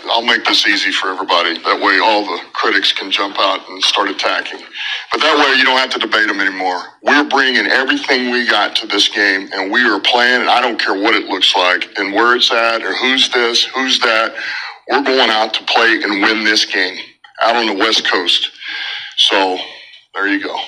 I'll make this easy for everybody. That way all the critics can jump out and start attacking. But that way you don't have to debate them anymore. We're bringing everything we got to this game, and we are playing, and I don't care what it looks like and where it's at or who's this, who's that. We're going out to play and win this game out on the West Coast. So there you go.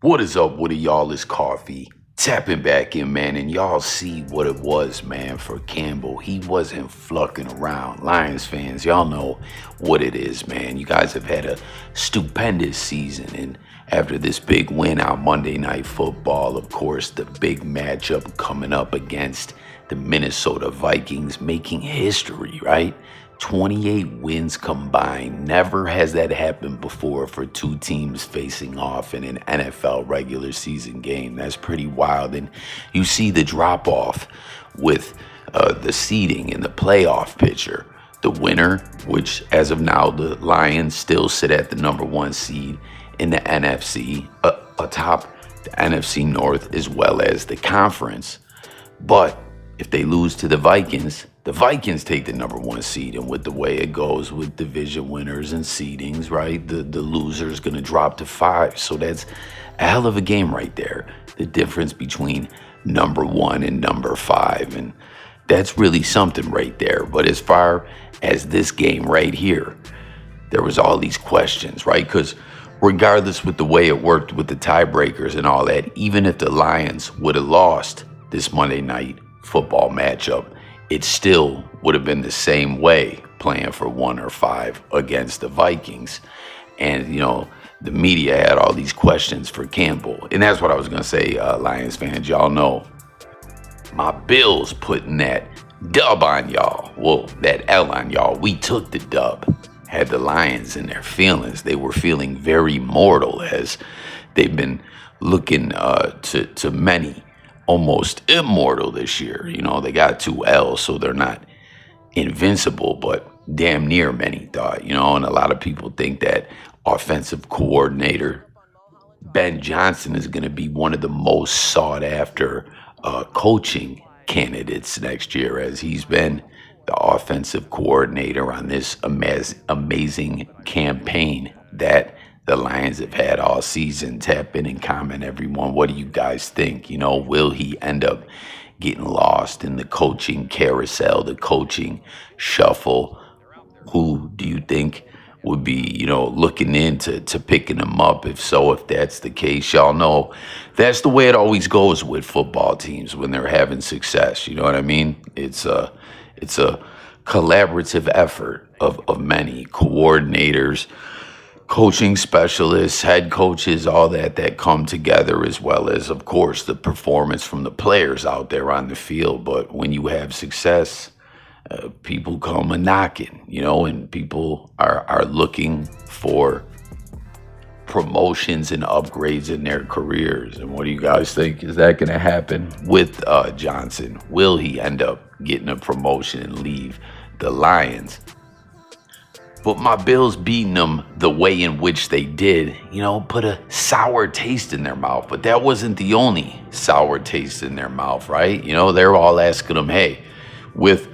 What is up with it, y'all? It's Coffee. Tapping back in, man, and y'all see what it was, man, for Campbell. He wasn't flucking around. Lions fans, y'all know what it is, man. You guys have had a stupendous season, and after this big win on Monday Night Football, of course, the big matchup coming up against the Minnesota Vikings, making history, right? 28 wins combined. Never has that happened before for two teams facing off in an NFL regular season game. That's pretty wild. And you see the drop off with the seeding in the playoff picture. The winner, which as of now, the Lions still sit at the #1 seed in the NFC, atop the NFC North as well as the conference. But if they lose to the Vikings take the #1 seed, and with the way it goes with division winners and seedings, right, the loser is going to drop to 5. So that's a hell of a game right there. The difference between #1 and #5, and that's really something right there. But as far as this game right here, there was all these questions, right? Because regardless with the way it worked with the tiebreakers and all that, even if the Lions would have lost this Monday Night Football matchup, it still would have been the same way, playing for 1 or 5 against the Vikings. And, you know, the media had all these questions for Campbell. And that's what I was going to say, Lions fans. Y'all know my Bills putting that dub on y'all. Well, that L on y'all. We took the dub. Had the Lions in their feelings. They were feeling very mortal, as they've been looking to many almost immortal this year. You know, they got 2 L's, so they're not invincible, but damn near, many thought, you know. And a lot of people think that offensive coordinator Ben Johnson is going to be one of the most sought after coaching candidates next year, as he's been the offensive coordinator on this amazing campaign that the Lions have had all season. Tap in and comment, everyone. What do you guys think? You know, will he end up getting lost in the coaching carousel, the coaching shuffle? Who do you think would be, you know, looking into picking him up? If so, if that's the case, y'all know that's the way it always goes with football teams when they're having success. You know what I mean? It's a collaborative effort of many coordinators, coaching specialists, head coaches, all that come together, as well as, of course, the performance from the players out there on the field. But when you have success, people come a knocking, you know, and people are looking for promotions and upgrades in their careers. And what do you guys think? Is that going to happen with Johnson? Will he end up getting a promotion and leave the Lions? But my Bills beating them the way in which they did, you know, put a sour taste in their mouth. But that wasn't the only sour taste in their mouth, right? You know, they're all asking them, hey, with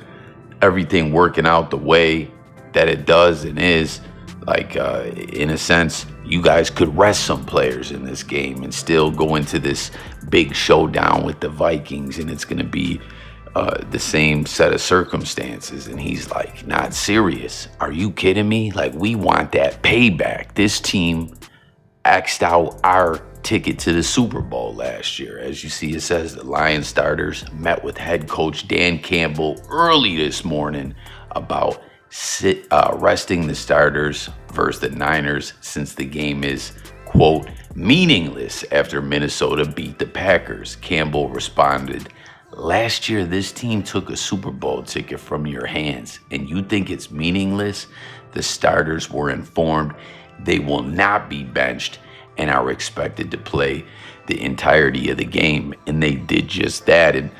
everything working out the way that it does and is, like, in a sense, you guys could rest some players in this game and still go into this big showdown with the Vikings, and it's going to be the same set of circumstances. And he's like, not serious. Are you kidding me? Like, we want that payback. This team axed out our ticket to the Super Bowl last year. As you see, it says the Lions starters met with head coach Dan Campbell early this morning about resting the starters versus the Niners, since the game is, quote, meaningless after Minnesota beat the Packers. Campbell responded, last year, this team took a Super Bowl ticket from your hands, and you think it's meaningless? The starters were informed they will not be benched and are expected to play the entirety of the game, and they did just that. And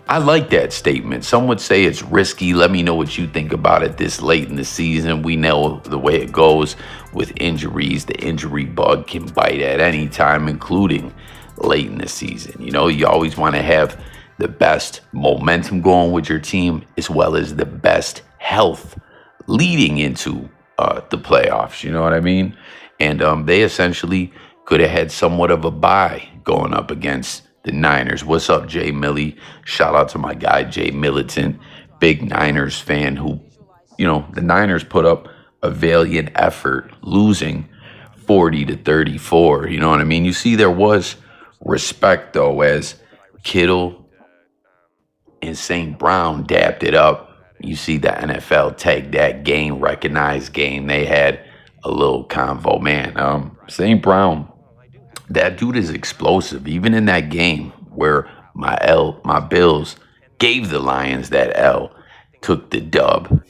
I like that statement. Some would say it's risky. Let me know what you think about it this late in the season. We know the way it goes with injuries. The injury bug can bite at any time, including late in the season. You know, you always want to have the best momentum going with your team, as well as the best health leading into the playoffs. You know what I mean? And they essentially could have had somewhat of a bye going up against the Niners. What's up, Jay Millie? Shout out to my guy, Jay Militant, big Niners fan who, the Niners put up a valiant effort, losing 40-34. You know what I mean? You see, there was respect, though, as Kittle and St. Brown dapped it up. You see the NFL take that game, recognized game. They had a little convo. Man, St. Brown, that dude is explosive. Even in that game where my Bills gave the Lions that L, took the dub.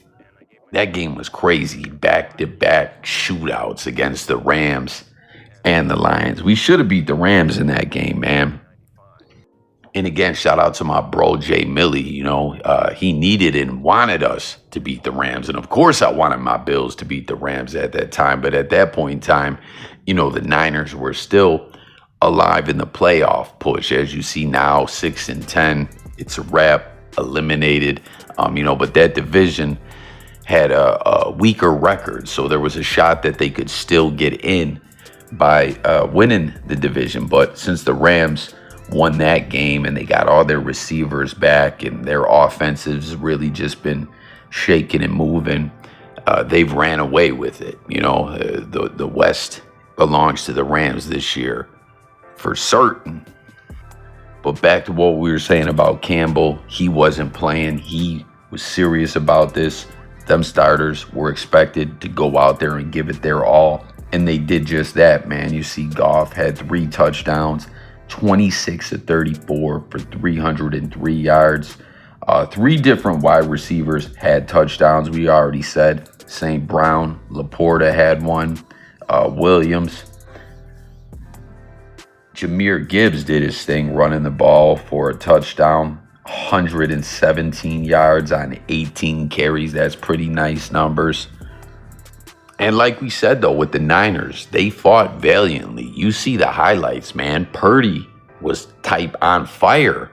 That game was crazy. Back-to-back shootouts against the Rams and the Lions. We should have beat the Rams in that game, man. And again, shout out to my bro, Jay Millie. He needed and wanted us to beat the Rams. And of course, I wanted my Bills to beat the Rams at that time. But at that point in time, the Niners were still alive in the playoff push. As you see now, 6-10, it's a wrap, eliminated. But that division had a weaker record. So there was a shot that they could still get in by winning the division. But since the Rams won that game and they got all their receivers back and their offenses really just been shaking and moving, they've ran away with it. The West belongs to the Rams this year for certain. But back to what we were saying about Campbell, he wasn't playing. He was serious about this. Them starters were expected to go out there and give it their all, and they did just that, man. You see Goff had 3 touchdowns, 26-34 for 303 yards. 3 different wide receivers had touchdowns. We already said St. Brown, Laporta had one, Williams. Jahmyr Gibbs did his thing running the ball for a touchdown, 117 yards on 18 carries. That's pretty nice numbers. And like we said, though, with the Niners, they fought valiantly. You see the highlights, man. Purdy was type on fire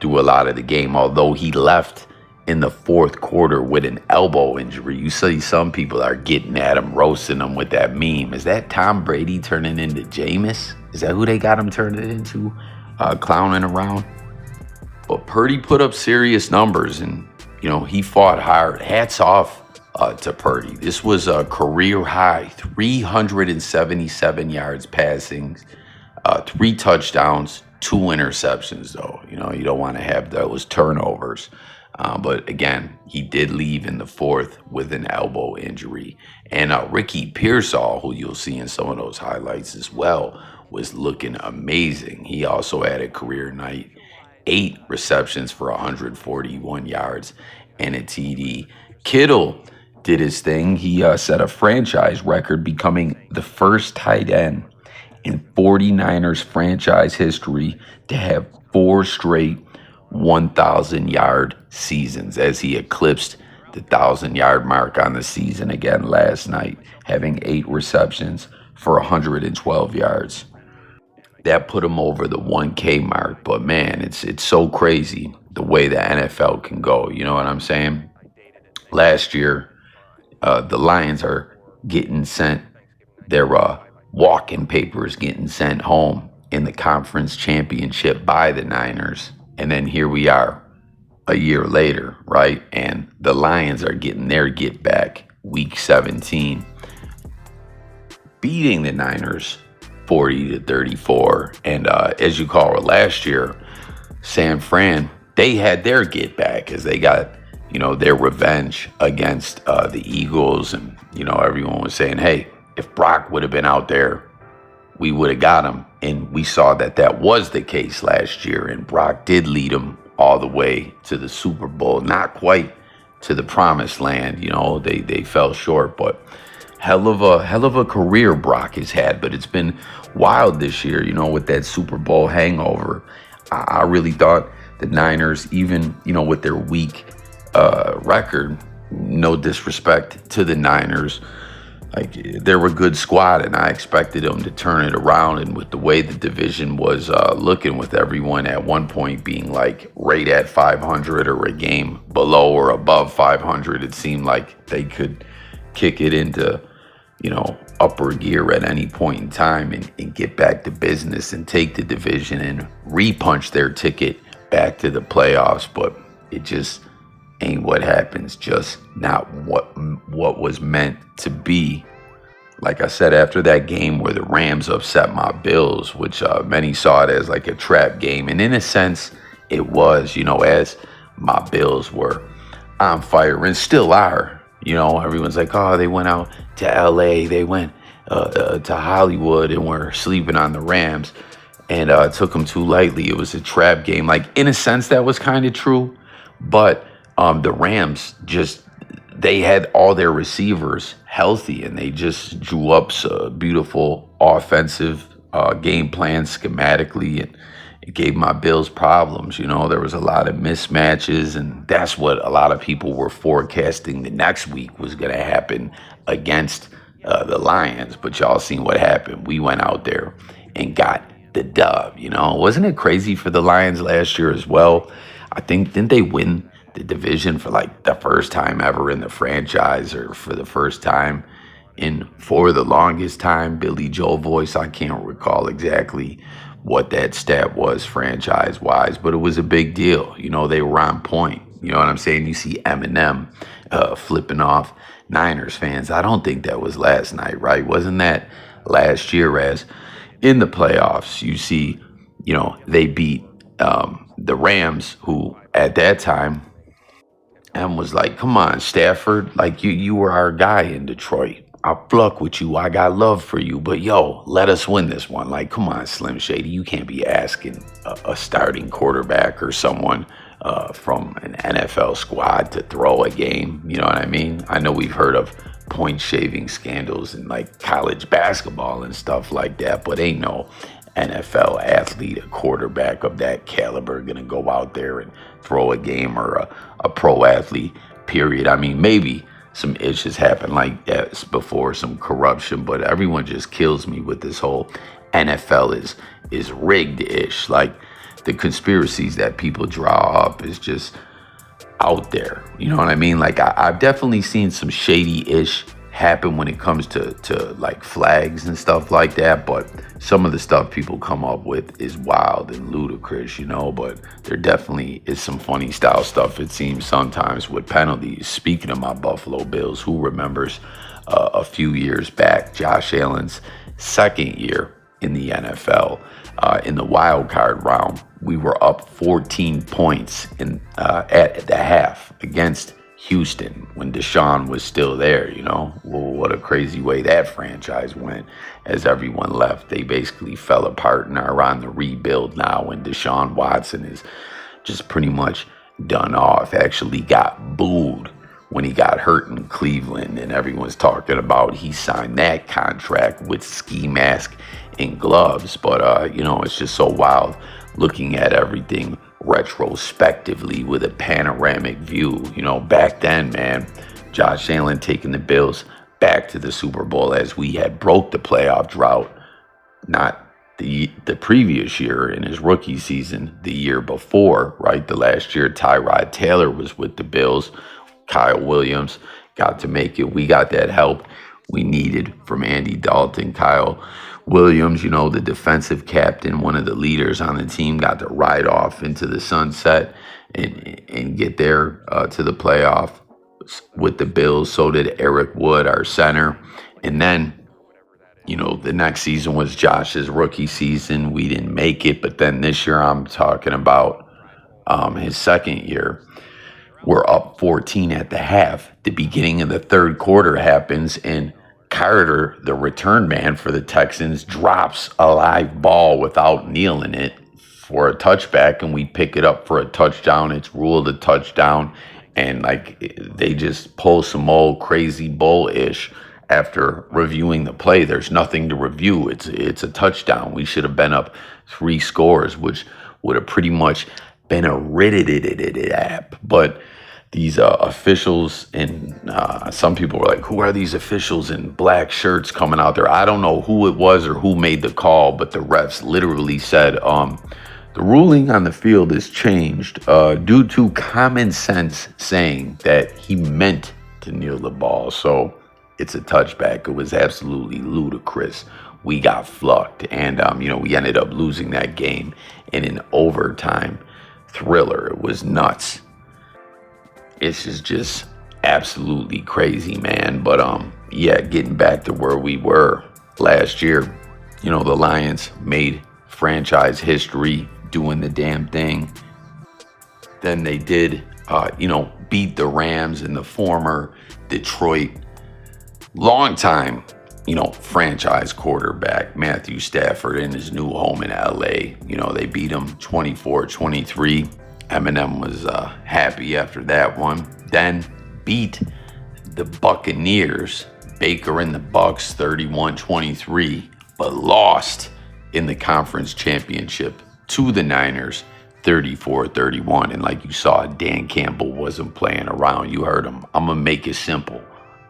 through a lot of the game, although he left in the 4th quarter with an elbow injury. You see some people are getting at him, roasting him with that meme. Is that Tom Brady turning into Jameis? Is that who they got him turning into? Clowning around? But Purdy put up serious numbers, and, he fought hard. Hats off to Purdy. This was a career high, 377 yards passing, 3 touchdowns, 2 interceptions, though. You don't want to have those turnovers. But again, he did leave in the 4th with an elbow injury. And Ricky Pearsall, who you'll see in some of those highlights as well, was looking amazing. He also had a career night, 8 receptions for 141 yards and a TD. Kittle did his thing. He set a franchise record, becoming the first tight end in 49ers franchise history to have 4 straight 1,000-yard seasons, as he eclipsed the 1,000-yard mark on the season again last night, having 8 receptions for 112 yards. That put him over the 1K mark. But man, it's so crazy the way the NFL can go. You know what I'm saying? Last year, the Lions are getting sent their walking papers, getting sent home in the conference championship by the Niners. And then here we are a year later, right? And the Lions are getting their get back week 17, beating the Niners 40-34. And as you call it, last year, San Fran, they had their get back as they got, their revenge against the Eagles. And, everyone was saying, hey, if Brock would have been out there, we would have got him. And we saw that that was the case last year. And Brock did lead them all the way to the Super Bowl. Not quite to the promised land. They fell short, but hell of a career Brock has had. But it's been wild this year, with that Super Bowl hangover. I really thought the Niners, even, with their weak record, no disrespect to the Niners, they were a good squad, and I expected them to turn it around. And with the way the division was looking, with everyone at one point being right at 500 or a game below or above 500, it seemed like they could kick it into, upper gear at any point in time and get back to business and take the division and repunch their ticket back to the playoffs. But it just ain't what happens, just not what was meant to be. Like I said, after that game where the Rams upset my Bills, which many saw it as like a trap game, and in a sense it was, as my Bills were on fire and still are. Everyone's like, oh, they went out to LA, they went to Hollywood and were sleeping on the Rams and took them too lightly. It was a trap game. Like, in a sense, that was kind of true. But the Rams they had all their receivers healthy and they just drew up a beautiful offensive game plan schematically, and it gave my Bills problems. There was a lot of mismatches, and that's what a lot of people were forecasting the next week was going to happen against the Lions. But y'all seen what happened. We went out there and got the dub. Wasn't it crazy for the Lions last year as well? I think, didn't they win the division for like the first time ever in the franchise, or for the first time for the longest time? Billy Joel voice, I can't recall exactly what that stat was franchise wise, but it was a big deal. They were on point. You know what I'm saying? You see Eminem flipping off Niners fans. I don't think that was last night, right? Wasn't that last year? As in the playoffs, you see, they beat the Rams, who at that time, and was like, come on, Stafford, like you were our guy in Detroit. I pluck with you. I got love for you. But yo, let us win this one. Like, come on, Slim Shady. You can't be asking a starting quarterback or someone from an NFL squad to throw a game. You know what I mean? I know we've heard of point shaving scandals in like college basketball and stuff like that, but ain't no NFL athlete, a quarterback of that caliber, gonna go out there and throw a game, or a pro athlete, period. I mean, maybe some issues happen like that before, some corruption, but everyone just kills me with this whole NFL is rigged-ish. Like, the conspiracies that people draw up is just out there. You know what I mean? Like, I've definitely seen some shady-ish happen when it comes to like flags and stuff like that, but some of the stuff people come up with is wild and ludicrous, but there definitely is some funny style stuff, it seems, sometimes with penalties. Speaking of my Buffalo Bills, who remembers a few years back, Josh Allen's second year in the NFL, in the wild card round, we were up 14 points at the half against Houston when Deshaun was still there. Well, what a crazy way that franchise went. As everyone left, they basically fell apart and are on the rebuild now, and Deshaun Watson is just pretty much done off. Actually got booed when he got hurt in Cleveland, and everyone's talking about he signed that contract with ski mask and gloves. But it's just so wild looking at everything retrospectively with a panoramic view. Back then, man, Josh Allen taking the Bills back to the Super Bowl, as we had broke the playoff drought, not the previous year in his rookie season, the year before, right? The last year Tyrod Taylor was with the Bills. Kyle Williams got to make it. We got that help we needed from Andy Dalton. Kyle Williams, the defensive captain, one of the leaders on the team, got to ride off into the sunset and get there to the playoff with the Bills. So did Eric Wood, our center. And then, the next season was Josh's rookie season. We didn't make it. But then this year, I'm talking about his second year. We're up 14 at the half. The beginning of the third quarter happens, and Carter, the return man for the Texans, drops a live ball without kneeling it for a touchback, and we pick it up for a touchdown. It's ruled a touchdown, and like they just pull some old crazy bull-ish after reviewing the play. There's nothing to review. It's a touchdown. We should have been up 3 scores, which would have pretty much been a app. But these officials, and some people were like, who are these officials in black shirts coming out there? I don't know who it was or who made the call, but the refs literally said, the ruling on the field is changed due to common sense saying that he meant to kneel the ball. So it's a touchback. It was absolutely ludicrous. We got flucked, and we ended up losing that game in an overtime thriller. It was nuts. It's just absolutely crazy, man. But yeah, getting back to where we were last year, the Lions made franchise history doing the damn thing. Then they did, beat the Rams and the former Detroit longtime, franchise quarterback Matthew Stafford in his new home in LA. They beat him 24-23. Eminem was happy after that one. Then beat the Buccaneers, Baker and the Bucks 31-23, but lost in the conference championship to the Niners 34-31. And like you saw, Dan Campbell wasn't playing around. You heard him. I'm going to make it simple,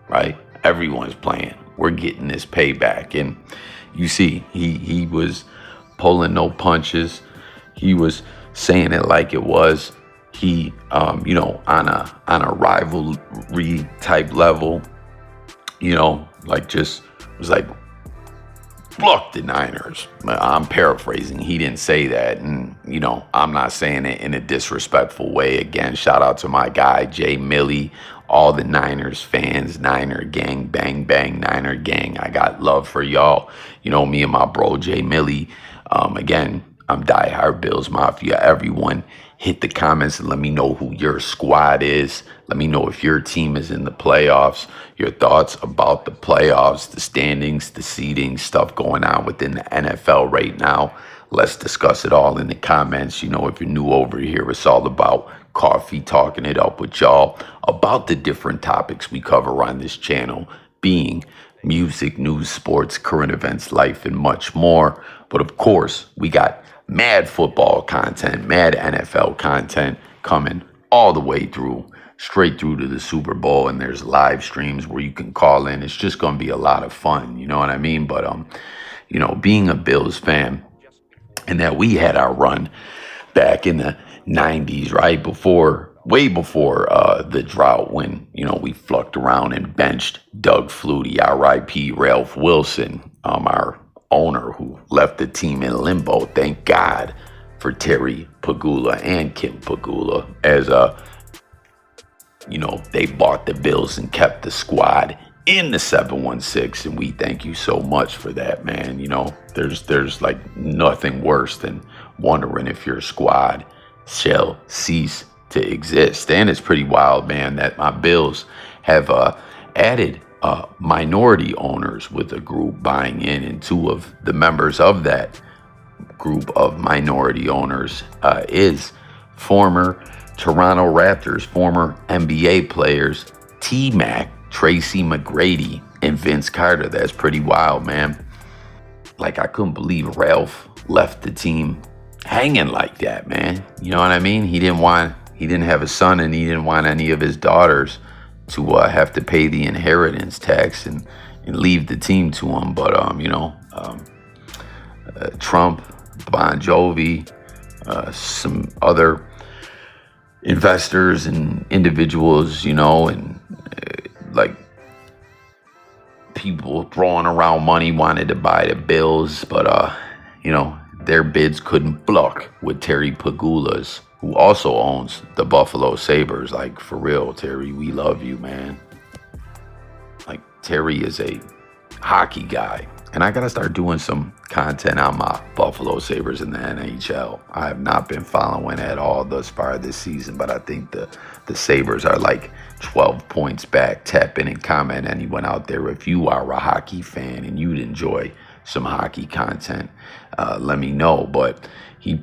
right? Everyone's playing. We're getting this payback. And you see, he was pulling no punches. He was saying it like it was. He, on a rivalry type level, just was like, look, the Niners. I'm paraphrasing. He didn't say that. And, I'm not saying it in a disrespectful way. Again, shout out to my guy, Jay Millie, all the Niners fans, Niner gang, bang, bang, Niner gang. I got love for y'all. Me and my bro, Jay Millie. Again, I'm diehard BillsMafia. Everyone hit the comments and let me know who your squad is. Let me know if your team is in the playoffs, your thoughts about the playoffs, the standings, the seeding, stuff going on within the NFL right now. Let's discuss it all in the comments. If you're new over here, it's all about coffee, talking it up with y'all about the different topics we cover on this channel, being music, news, sports, current events, life, and much more. But of course, we got mad football content, mad NFL content coming all the way through, straight through to the Super Bowl. And there's live streams where you can call in. It's just going to be a lot of fun. You know what I mean? But, being a Bills fan, and that we had our run back in the 90s, right? Way before the drought, when, we flucked around and benched Doug Flutie, R.I.P. Ralph Wilson, our owner who left the team in limbo. Thank God for Terry Pagula and Kim Pagula, as they bought the Bills and kept the squad in the 716, and we thank you so much for that, man. There's like nothing worse than wondering if your squad shall cease to exist. And it's pretty wild, man, that my Bills have added minority owners, with a group buying in, and two of the members of that group of minority owners is former Toronto Raptors, former NBA players T-Mac, Tracy McGrady, and Vince Carter. That's pretty wild, man. Like, I couldn't believe Ralph left the team hanging like that, man. You know what I mean? He didn't have a son, and he didn't want any of his daughters to have to pay the inheritance tax and leave the team to him. But Trump, Bon Jovi, some other investors and individuals, and like people throwing around money wanted to buy the Bills, but their bids couldn't block with Terry Pagula's, who also owns the Buffalo Sabres. Like, for real, Terry, we love you, man. Like, Terry is a hockey guy. And I got to start doing some content on my Buffalo Sabres in the NHL. I have not been following at all thus far this season, but I think the Sabres are like 12 points back. Tap in and comment, anyone out there, if you are a hockey fan and you'd enjoy some hockey content, let me know. But he,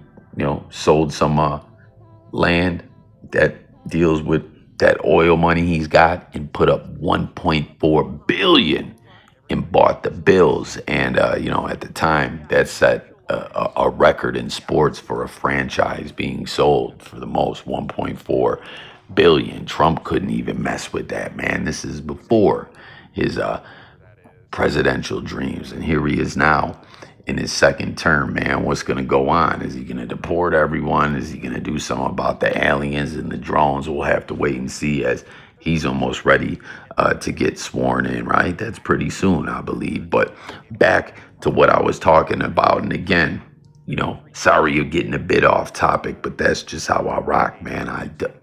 sold some land that deals with that oil money he's got, and put up $1.4 billion and bought the Bills. And at the time, that set a record in sports for a franchise being sold for the most, $1.4 billion. Trump couldn't even mess with that, man. This is before his presidential dreams, and here he is now in his second term, man. What's going to go on? Is he going to deport everyone? Is he going to do something about the aliens and the drones? We'll have to wait and see, as He's almost ready to get sworn in, right? That's pretty soon, I believe. But back to what I was talking about. And again, sorry you're getting a bit off topic, but that's just how I rock, man.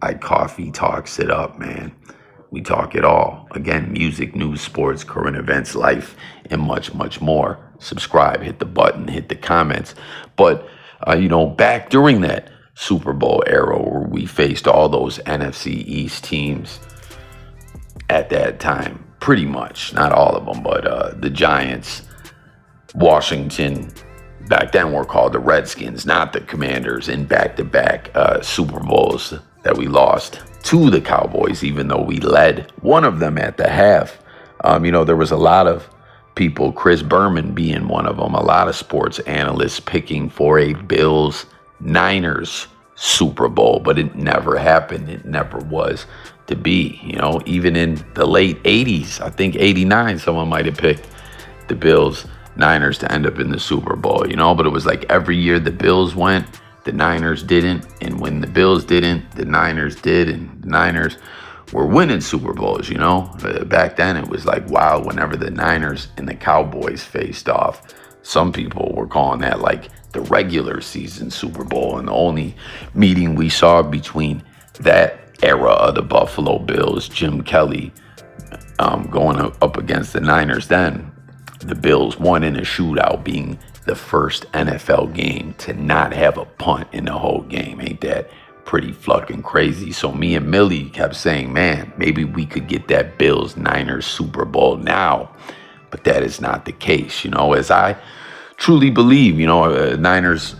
I coffee talks it up, man. We talk it all. Again, music, news, sports, current events, life, and much, much more. Subscribe, hit the button, hit the comments. But, back during that Super Bowl era where we faced all those NFC East teams at that time, pretty much, not all of them, but the Giants, Washington, back then were called the Redskins, not the Commanders, in back-to-back Super Bowls that we lost to the Cowboys, even though we led one of them at the half. There was a lot of people, Chris Berman being one of them, a lot of sports analysts picking for a Bills-Niners Super Bowl, but it never happened. It never was to be. Even in the late 80s, I think 89, someone might have picked the Bills-Niners to end up in the Super Bowl, but it was like every year the Bills went, the Niners didn't, and when the Bills didn't, the Niners did, and the Niners were winning Super Bowls, Back then it was like, wow, whenever the Niners and the Cowboys faced off, some people were calling that like the regular season Super Bowl, and the only meeting we saw between that era of the Buffalo Bills, Jim Kelly going up against the Niners then, the Bills won in a shootout, being the first NFL game to not have a punt in the whole game. Ain't that pretty fucking crazy? So me and Millie kept saying, man, maybe we could get that Bills-Niners Super Bowl now. But that is not the case, as I truly believe, Niners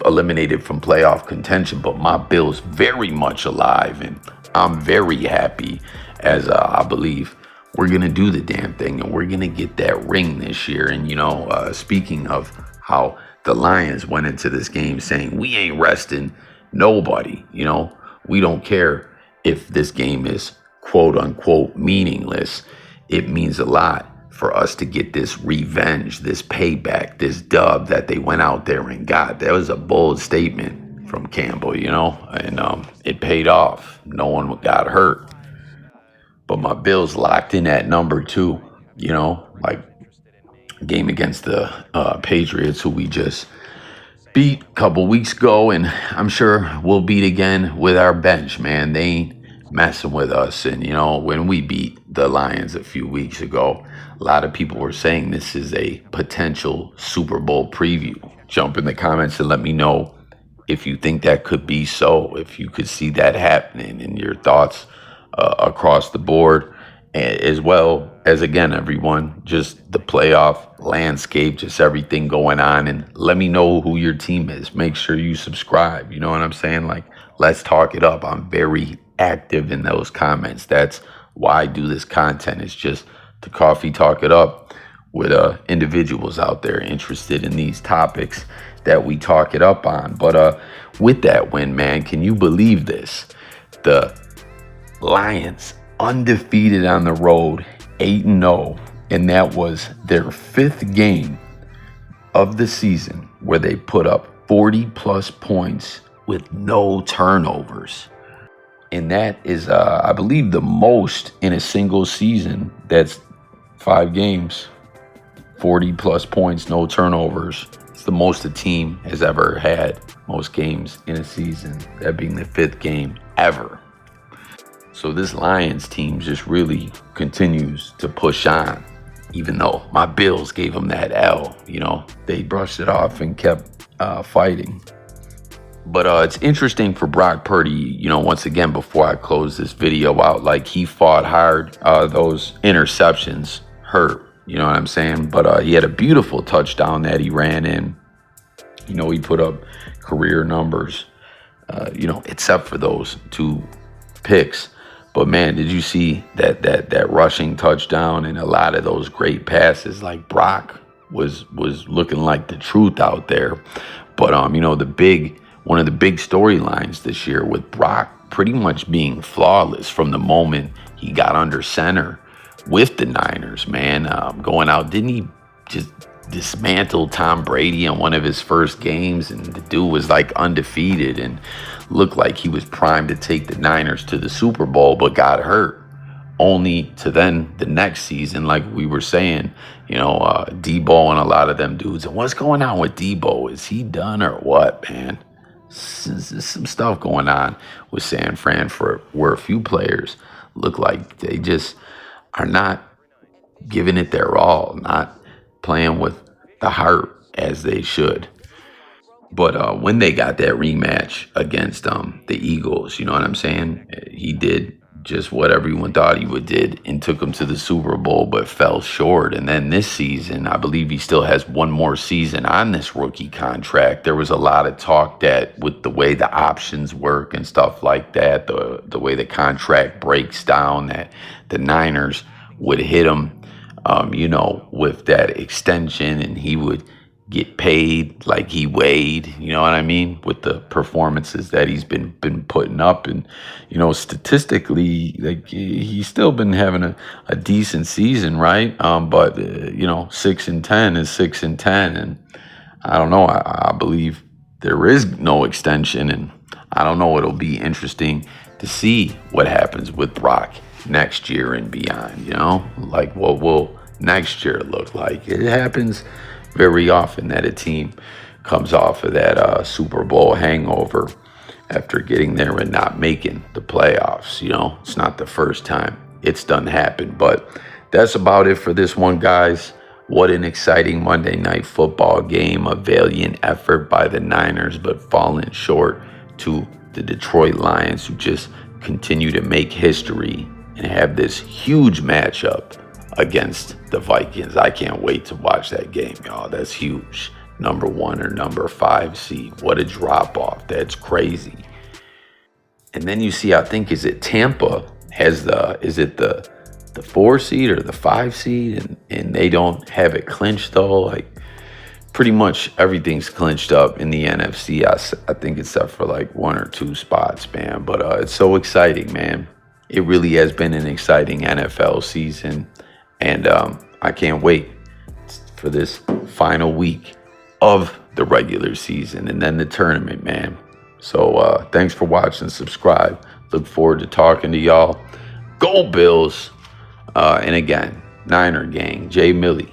eliminated from playoff contention, but my Bills very much alive, and I'm very happy as I believe we're going to do the damn thing, and we're going to get that ring this year. And, speaking of how the Lions went into this game saying, we ain't resting nobody, we don't care if this game is quote unquote meaningless. It means a lot for us to get this revenge, this payback, this dub that they went out there and got. That was a bold statement from Campbell, and it paid off. No one got hurt. But my Bills locked in at number 2, like game against the Patriots, who we just beat a couple weeks ago, and I'm sure we'll beat again with our bench, man. They ain't messing with us. And, when we beat the Lions a few weeks ago, a lot of people were saying this is a potential Super Bowl preview. Jump in the comments and let me know if you think that could be so, if you could see that happening, and your thoughts across the board, as well as, again, everyone, just the playoff landscape, just everything going on. And let me know who your team is. Make sure you subscribe. You know what I'm saying? Like, let's talk it up. I'm very active in those comments. That's why I do this content. It's just to coffee talk it up with individuals out there interested in these topics that we talk it up on. But with that win, man, can you believe this? The Lions undefeated on the road, 8-0, and that was their 5th game of the season where they put up 40 plus points with no turnovers. And that is, I believe, the most in a single season. That's 5 games, 40 plus points, no turnovers. It's the most a team has ever had, most games in a season, that being the 5th game ever. So this Lions team just really continues to push on, even though my Bills gave them that L. They brushed it off and kept fighting. But it's interesting for Brock Purdy, once again, before I close this video out, like, he fought hard. Those interceptions hurt, you know what I'm saying? But he had a beautiful touchdown that he ran in. He put up career numbers, except for those 2 picks. But man, did you see that rushing touchdown and a lot of those great passes? Like, Brock was looking like the truth out there. But one of the big storylines this year with Brock pretty much being flawless from the moment he got under center with the Niners, man. Going out, didn't he just dismantle Tom Brady in one of his first games? And the dude was like undefeated and looked like he was primed to take the Niners to the Super Bowl, but got hurt. only to then the next season, like we were saying, Debo and a lot of them dudes. And what's going on with Debo? Is he done or what, man? Some stuff going on with San Fran for where a few players look like they just are not giving it their all, not playing with the heart as they should. But when they got that rematch against the Eagles, you know what I'm saying? He did just what everyone thought he would did and took them to the Super Bowl, but fell short. And then this season, I believe he still has one more season on this rookie contract. There was a lot of talk that with the way the options work and stuff like that, the way the contract breaks down, that the Niners would hit him, with that extension, and he would get paid like he weighed, you know what I mean, with the performances that he's been putting up. And statistically, like, he's still been having a decent season, right? But 6-10 is 6-10, and I don't know, I believe there is no extension, and I don't know, it'll be interesting to see what happens with Brock next year and beyond. Like, what will next year look like? It happens very often that a team comes off of that Super Bowl hangover after getting there and not making the playoffs. It's not the first time it's done happen. But that's about it for this one, guys. What an exciting Monday Night Football game. A valiant effort by the Niners, but falling short to the Detroit Lions, who just continue to make history and have this huge matchup against the Vikings. I can't wait to watch that game, y'all. That's huge. Number 1 or number 5 seed. What a drop off. That's crazy. And then you see, I think, is it Tampa has the 4 seed or the 5 seed, and they don't have it clinched though. Like, pretty much everything's clinched up in the NFC. I think except for like 1 or 2 spots, man. But it's so exciting, man. It really has been an exciting NFL season. And I can't wait for this final week of the regular season and then the tournament, man. So thanks for watching. Subscribe. Look forward to talking to y'all. Go Bills. And again, Niner gang, Jay Millie.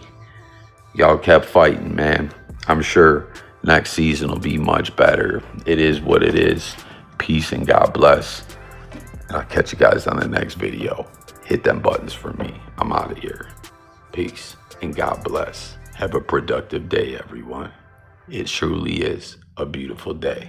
Y'all kept fighting, man. I'm sure next season will be much better. It is what it is. Peace and God bless. And I'll catch you guys on the next video. Hit them buttons for me. I'm out of here. Peace and God bless. Have a productive day, everyone. It truly is a beautiful day.